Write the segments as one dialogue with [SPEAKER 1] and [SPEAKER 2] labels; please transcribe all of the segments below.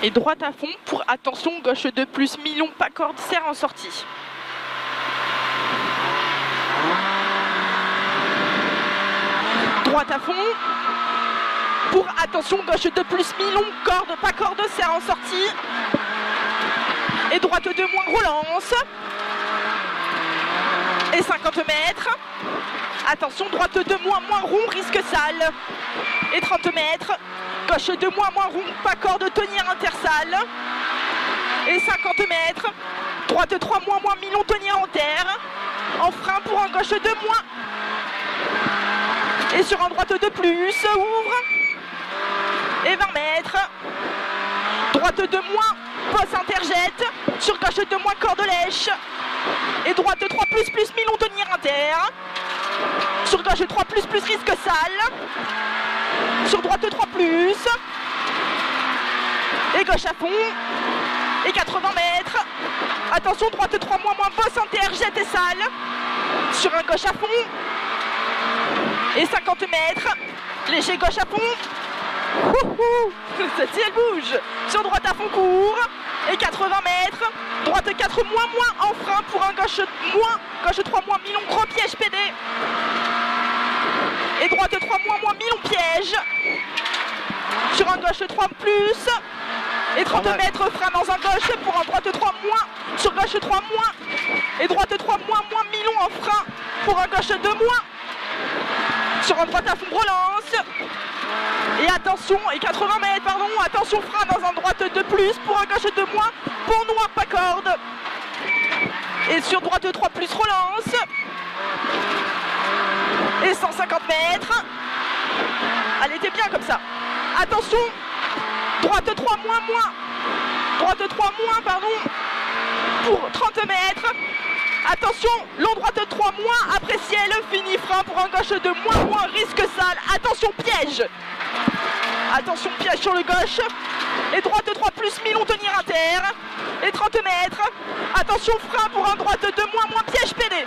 [SPEAKER 1] Et droite à fond pour attention, gauche 2 plus, million, pas corde, serre en sortie. Droite à fond pour attention, gauche 2 plus, million, corde, pas corde, serre en sortie. Et droite 2 moins, relance. Et 50 mètres. Attention, droite 2 moins, rond, risque sale. Et 30 mètres. Gauche 2 moins, rond, pas corde, tenière intersale. Et 50 mètres. Droite 3 moins, million, tenière en terre. En frein pour un gauche 2 moins. Et sur un droite 2 plus, ouvre. Et 20 mètres. Droite 2 moins, poste interjette. Sur gauche 2 moins, corde lèche. Et droite 3 plus, million, tenière inter. Sur gauche 3 plus, risque sale. Sur droite 3 plus. Et gauche à fond. Et 80 mètres. Attention, droite 3 moins, bosse inter, jette et sale. Sur un gauche à fond. Et 50 mètres. Léger gauche à fond. Celle-ci elle bouge. Sur droite à fond court. Et 80 mètres. Droite 4 moins, en frein pour un gauche moins. Gauche 3 moins, million, gros piège PD. Et droite 3 moins, million, piège. Sur un gauche 3 plus. Et 30 mètres, frein dans un gauche pour un droite 3 moins. Sur gauche 3 moins. Et droite 3 moins, million en frein pour un gauche 2 moins. Sur un droite à fond, relance. Et attention, et 80 mètres, pardon, attention, frein dans un droite 2 plus pour un gauche 2 moins. Pont noir, pas corde. Et sur droite 3 plus, relance. Et 150 mètres. Elle était bien comme ça. Attention, droite 3 moins. Droite 3 moins, pardon, pour 30 mètres. Attention, long droite 3 moins, après ciel, fini frein pour un gauche 2 moins, risque sale. Attention, piège. Attention, piège sur le gauche. Et droite 3 plus, million, tenir inter. Et 30 mètres. Attention, frein pour un droite 2 moins, piège PD.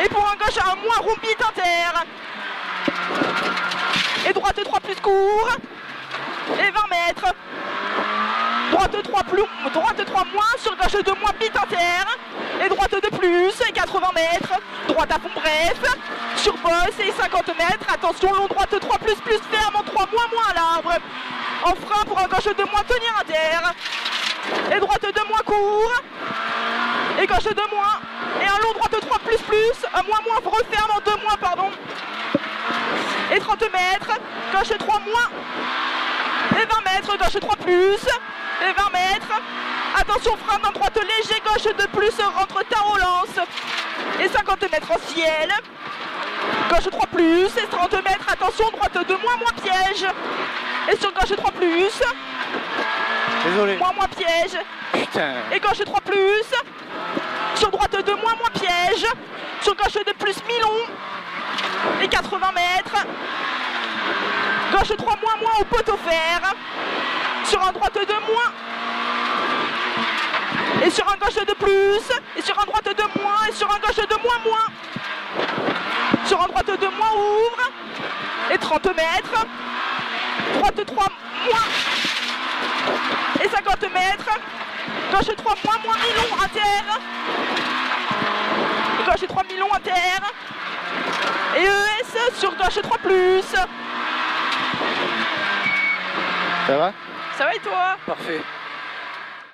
[SPEAKER 1] Et pour un gauche, un moins, rond bit inter. Et droite 3 plus court. Et 20 mètres. Droite 3 plus, droite 3 moins, sur gauche 2 moins, bit inter. Et droite 2 plus, et 80 mètres. Droite à fond, bref. Sur bosse et 50 mètres. Attention, long droite 3 plus, ferme en 3 moins à l'arbre. En frein pour un gauche 2 moins, tenir inter. Et droite 2 moins, court. Et gauche 2 moins. Et un long droite 3 plus, un moins, referme en 2 moins, pardon. Et 30 mètres. Gauche 3 moins. Et 20 mètres, gauche 3 plus. Et 20 mètres. Attention, frein dans droite léger, gauche 2 plus, rentre ta relance. Et 50 mètres en ciel. Gauche 3 plus, et 30 mètres, attention, droite 2 moins, piège. Et sur gauche 3 plus.
[SPEAKER 2] Désolé.
[SPEAKER 1] Moins, piège.
[SPEAKER 2] Putain.
[SPEAKER 1] Et gauche 3 plus. Sur droite 2 moins, piège. Sur gauche 2 plus, million. Et 80 mètres. Gauche 3 moins, au poteau fer. Sur un droite 2 moins. Et sur un gauche 2 plus. Et sur un droite 2 moins. Et sur un gauche 2 moins. Sur un droite 2 moins, ouvre. Et 30 mètres. Droite 3 moins. Et 50 mètres. Gauche 3 moins, million, inter. Gauche 3 millions, inter. Et ES sur gauche 3 plus.
[SPEAKER 2] Ça va?
[SPEAKER 1] Ça va et toi?
[SPEAKER 2] Parfait.